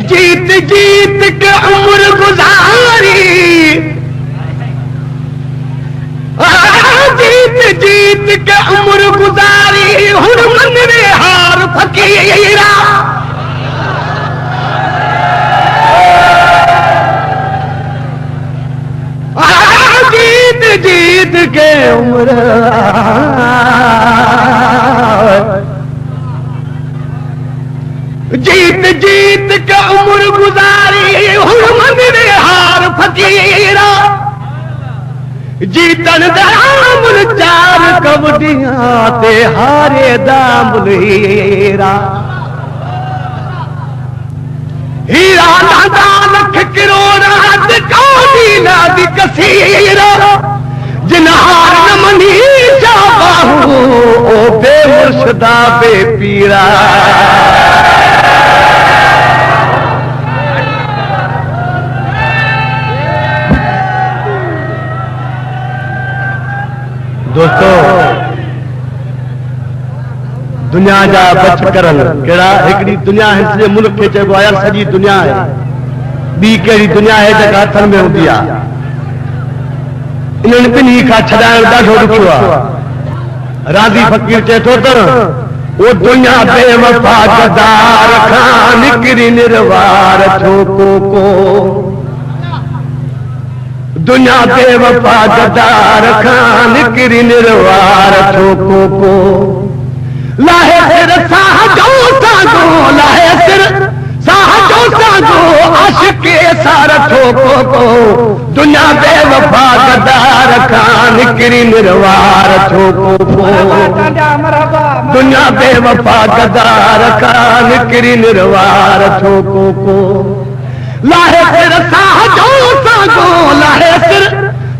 जीत जीत के उम्र गुजारी, जीत जीत के उम्र गुजारी, हुन मन रे हार फकीरा। जीत जीत के उम्र जीत जीत के उम्र गुजारी, हुन मन रे हार फकीरा। जीतन दामुल चार कबड्डियां ते हारे दामुल हीरा। हीरा नादा लख करोड़ हद कौड़ी नादी कसीरा। जिनहार न मनी जाबाहू ओ बेमुर्शदा बेपीरा। दोस्तों, दुनिया जा बच करन केड़ा हिकड़ी दुनिया है जे मुल्क के चइबो आहे सॼी दुनिया है। ॿी कहिड़ी दुनिया है जेका हथनि में हूंदी आहे। इन्हनि ॿिन्ही खां छॾाइण ॾाढो ॾुखियो आहे। राज़ी फ़क़ीर चए थो त ओ दुनिया बेवफ़ा गदार खां निकिरी निर्वार छो को। दुनिया बेवफ़ा गदार खां निकिरी निर्वार छो को। लाहे सिर साहजो सागो, लाहे सिर साहजो सागो, आशिक़ सार छो को। दुनिया बेवफ़ा गदार खां निकिरी निर्वार छो को। दुनिया बेवफ़ा गदार खां निकिरी निर्वार छो को। लाहे सिर साहजो सागो, लाहे सिर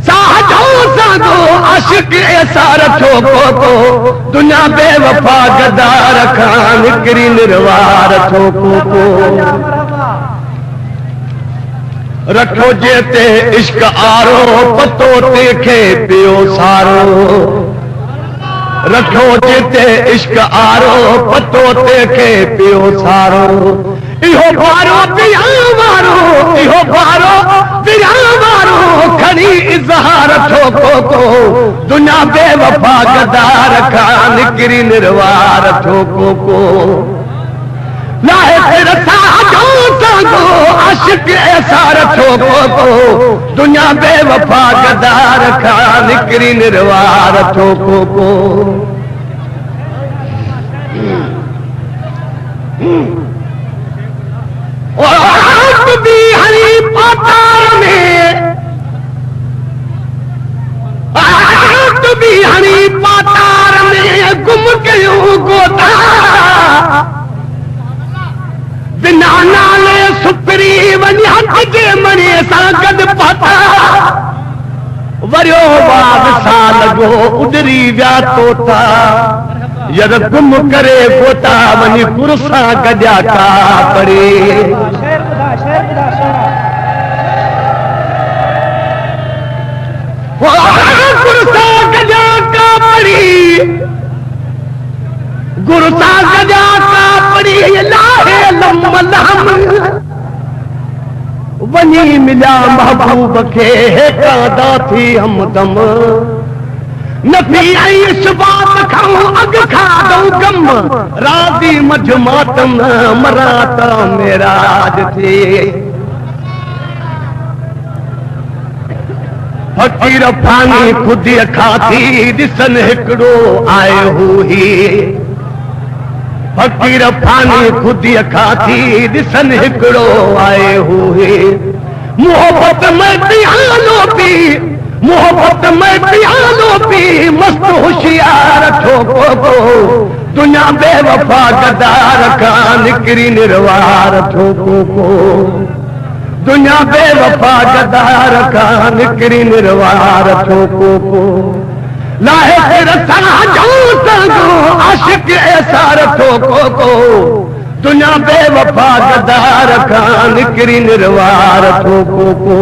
साहजो सागो, आशिक़ सार छो को। दुनिया बेवफ़ा गदार खां निकिरी निर्वार छो को। रखो जेते इश्क आरो, पतो तेखे पियो सारो। रखो जेते इश्क आरो, पतो तेखे पियो सारो। इहो बारो पिया वारो, इहो बारो पिया वारो, खणी इज़हार छो को। दुनिया बेवफ़ा गदार खां निकिरी निर्वार छो को। लाहे सिर साहजो सागो, आशिक़ सार छो को। दुनिया बेवफ़ा गदार खां निकिरी निर्वार छो को। भी हरी पातार में, भी हरी पातार में गुम कयूं गोता। बिना नाले सुपरी वञी हथ जे मणे सां गॾु पाता। वरियो बाग सां लॻो उॾरी विया तोता। यद गुम करे गोता वञी गुर सां गॾिया का परे। गुर सां गॾिया का पड़ी, गुर सां गॾिया का पड़ी। लाहे लम लहम वञी मिलिया महबूब खे हेकादा थी हमदम। नफी आई सुबात खाऊं अग खादऊं गम। राज़ी मझ मातम मरात मेराज थी। फ़क़ीर फानी खुदी खाती दिसन हिकड़ो आए हुई। फ़क़ीर फानी खुदी खाती दिसन हिकड़ो आए हुई। मोहब्बत में पियानो पी, मोहब्बत में पियानो पी, मस्त होशियार छो को। दुनिया बेवफ़ा गदार खां निकिरी निर्वार छो को। दुनिया बेवफ़ा गदार खां निकिरी निर्वार छो को। लाहे फिर आशिक ऐसार ठोको को दुनिया बेवफा गदार खां निकरी निर्वार ठोको को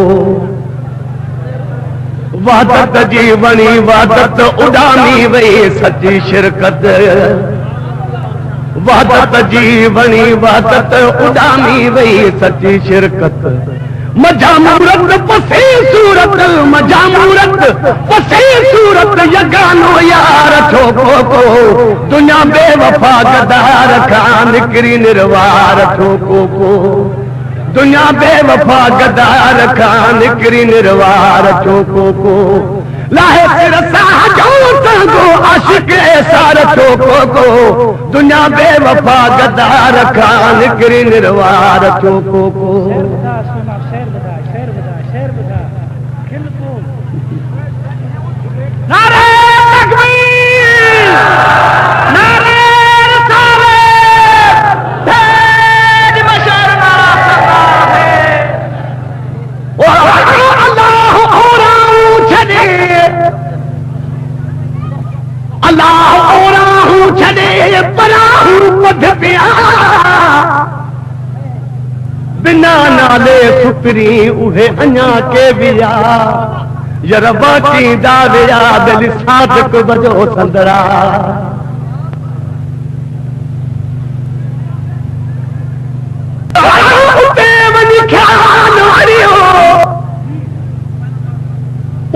वादत जी वणी वादत उडामी वही सची शिरकत वादत जी वणी वादत उडामी वही सची शिरकत मजा मूरत पसे सूरत मजा मूरत पसे सूरत यगानो यार ठोको को दुनिया बेवफा गदार खां निकरी निर्वार ठोको को दुनिया बेवफा गदार खां निकरी निर्वार ठोको को लाहे फिर साजो आशिक ऐसार ठोको को दुनिया बेवफा गदार खां निकरी निर्वार ठोको को नारे तकबीर नारे रिसालत तेज मशर नारा सरकार है और अल्लाह औराहू छड़े अल्लाह औराहू छड़े पराहू पध पिया बिना नाले सुपरी उहे अञा के विया यरबाटी दाविया दिल साधक बजो संदरा उते वनी ख्याल हरियो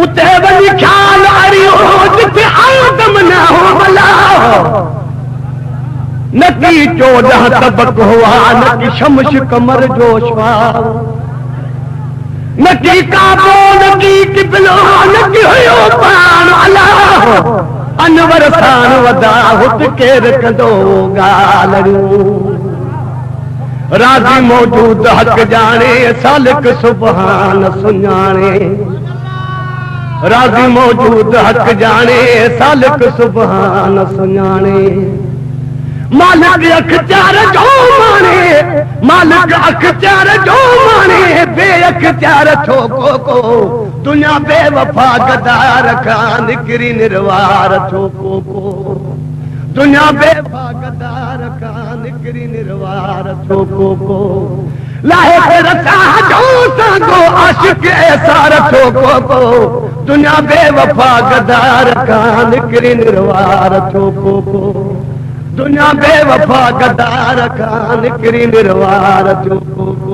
उते वनी ख्याल हरियो जिते आदम न हो भला न की 14 तबक हुआ न की शमश कमर जोशवा न की काबो न की किबलो न की हुयो पान अल्लाह अनवर सां वदा हुत केर कंदो ॻाल्हियूं राज़ी मौजूद हक़ जाने सालिक सुभान सुञाणे राज़ी मौजूद हक़ जाने सालिक सुभान सुञाणे मालिक अख्तियार जो माने मालिक अख्तियार जो माने बेअख्तियार ठोको को दुनिया बेवफा गदार खां निकरी निर्वार ठोको को दुनिया बेवफा गदार खां निकरी निर्वार ठोको को लाहे फिर साजो आशिक ऐसार ठोको को दुनिया बेवफा गदार खां निकरी निर्वार ठोको को दुनिया बेवफा गदार खां निकरी निर्वार ठोको को